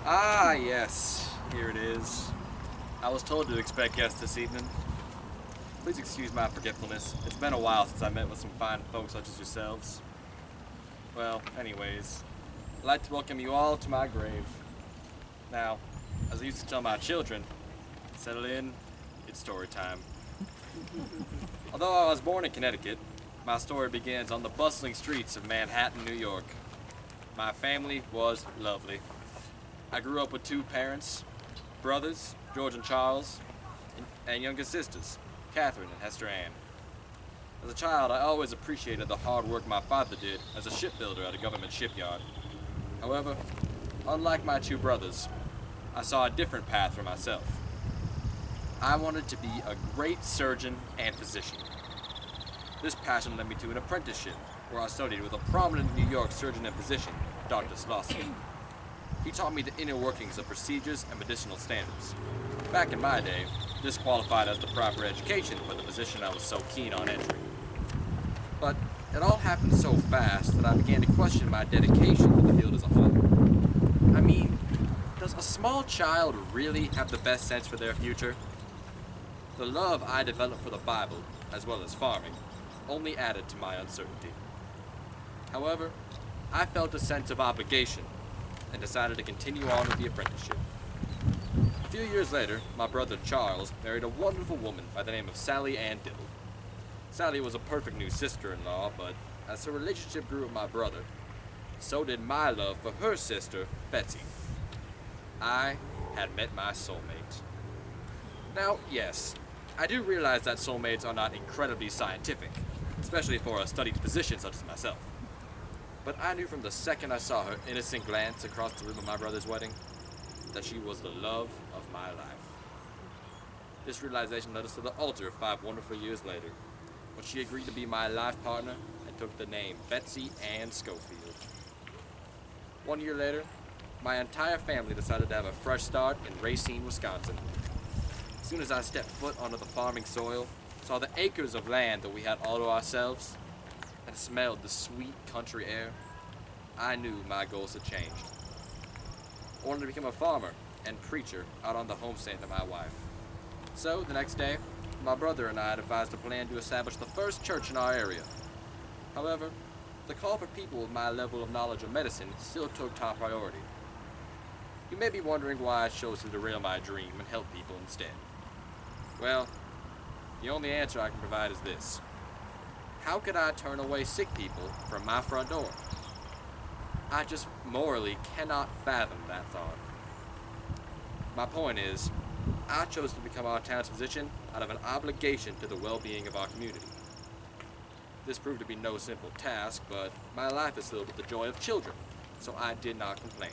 Ah, yes, here it is. I was told to expect guests this evening. Please excuse my forgetfulness. It's been a while since I met with some fine folks such as yourselves. Well, anyways, I'd like to welcome you all to my grave. Now, as I used to tell my children, settle in, it's story time. Although I was born in Connecticut, my story begins on the bustling streets of Manhattan, New York. My family was lovely. I grew up with two parents, brothers, George and Charles, and younger sisters, Catherine and Hester Ann. As a child, I always appreciated the hard work my father did as a shipbuilder at a government shipyard. However, unlike my two brothers, I saw a different path for myself. I wanted to be a great surgeon and physician. This passion led me to an apprenticeship, where I studied with a prominent New York surgeon and physician, Dr. Slosky. He taught me the inner workings of procedures and medicinal standards. Back in my day, this qualified as the proper education for the position I was so keen on entering. But it all happened so fast that I began to question my dedication to the field as a whole. I mean, does a small child really have the best sense for their future? The love I developed for the Bible, as well as farming, only added to my uncertainty. However, I felt a sense of obligation and decided to continue on with the apprenticeship. A few years later, my brother Charles married a wonderful woman by the name of Sally Ann Dibble. Sally was a perfect new sister-in-law, but as her relationship grew with my brother, so did my love for her sister, Betsy. I had met my soulmate. Now, yes, I do realize that soulmates are not incredibly scientific, especially for a studied physician such as myself. But I knew from the second I saw her innocent glance across the room of my brother's wedding that she was the love of my life. This realization led us to the altar 5 wonderful years later, when she agreed to be my life partner and took the name Betsy Ann Scofield. 1 year later, my entire family decided to have a fresh start in Racine, Wisconsin. As soon as I stepped foot onto the farming soil, saw the acres of land that we had all to ourselves, and smelled the sweet country air, I knew my goals had changed. I wanted to become a farmer and preacher out on the homestead of my wife. So, the next day, my brother and I devised a plan to establish the first church in our area. However, the call for people with my level of knowledge of medicine still took top priority. You may be wondering why I chose to derail my dream and help people instead. Well, the only answer I can provide is this. How could I turn away sick people from my front door? I just morally cannot fathom that thought. My point is, I chose to become our town's physician out of an obligation to the well-being of our community. This proved to be no simple task, but my life is filled with the joy of children, so I did not complain.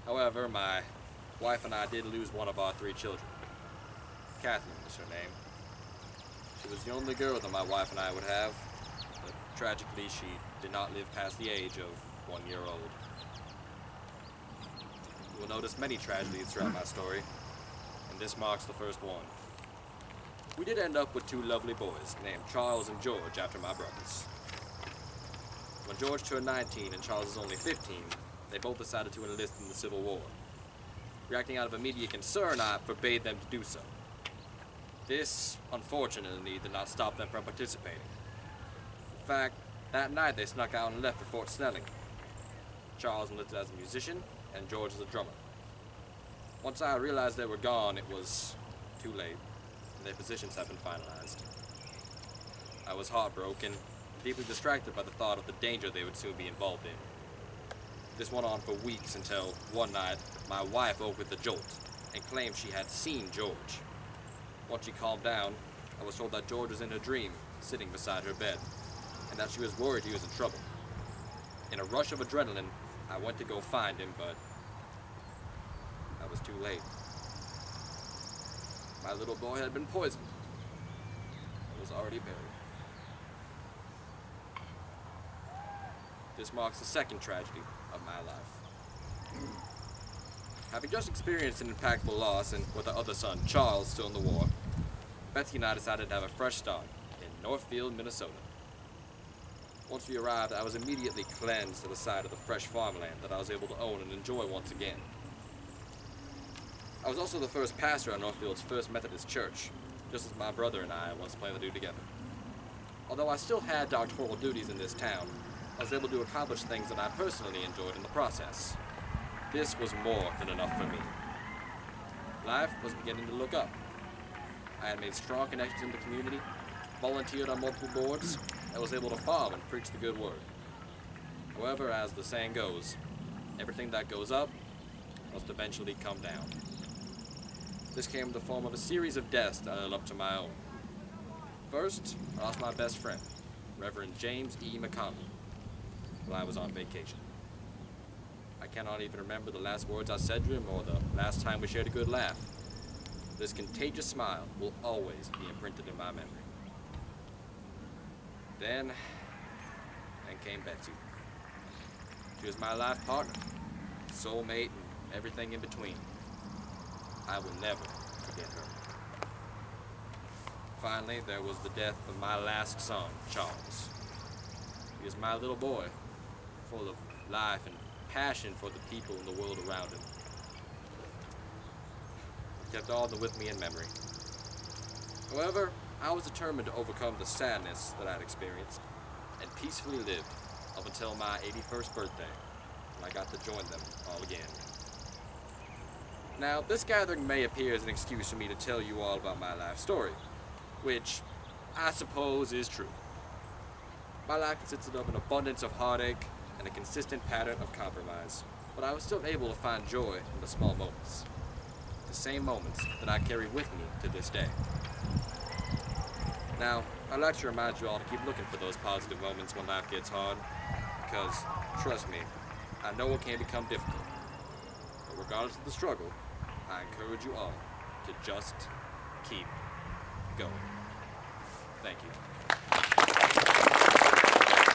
However, my wife and I did lose one of our 3 children. Catherine was her name. She was the only girl that my wife and I would have, but tragically she did not live past the age of 1 year old. You will notice many tragedies throughout my story, and this marks the first one. We did end up with 2 lovely boys named Charles and George after my brothers. When George turned 19 and Charles was only 15, they both decided to enlist in the Civil War. Reacting out of immediate concern, I forbade them to do so. This, unfortunately, did not stop them from participating. In fact, that night they snuck out and left for Fort Snelling. Charles enlisted as a musician, and George as a drummer. Once I realized they were gone, it was too late, and their positions had been finalized. I was heartbroken, deeply distracted by the thought of the danger they would soon be involved in. This went on for weeks until, one night, my wife woke with a jolt and claimed she had seen George. Once she calmed down, I was told that George was in her dream, sitting beside her bed, and that she was worried he was in trouble. In a rush of adrenaline, I went to go find him, but I was too late. My little boy had been poisoned. I was already buried. This marks the second tragedy of my life. Having just experienced an impactful loss, and with our other son, Charles, still in the war, Betsy and I decided to have a fresh start in Northfield, Minnesota. Once we arrived, I was immediately cleansed to the sight of the fresh farmland that I was able to own and enjoy once again. I was also the first pastor at Northfield's First Methodist Church, just as my brother and I once planned to do together. Although I still had doctoral duties in this town, I was able to accomplish things that I personally enjoyed in the process. This was more than enough for me. Life was beginning to look up. I had made strong connections in the community, volunteered on multiple boards, and was able to farm and preach the good word. However, as the saying goes, everything that goes up must eventually come down. This came in the form of a series of deaths that led up to my own. First, I lost my best friend, Reverend James E. McConnell, while I was on vacation. I cannot even remember the last words I said to him or the last time we shared a good laugh. This contagious smile will always be imprinted in my memory. Then came Betsy. She was my life partner, soulmate, and everything in between. I will never forget her. Finally, there was the death of my last son, Charles. He was my little boy, full of life and passion for the people and the world around him. He kept all of them with me in memory. However, I was determined to overcome the sadness that I had experienced and peacefully lived up until my 81st birthday, when I got to join them all again. Now, this gathering may appear as an excuse for me to tell you all about my life story, which I suppose is true. My life consisted of an abundance of heartache and a consistent pattern of compromise, but I was still able to find joy in the small moments, the same moments that I carry with me to this day. Now, I'd like to remind you all to keep looking for those positive moments when life gets hard, because, trust me, I know it can become difficult, but regardless of the struggle, I encourage you all to just keep going. Thank you.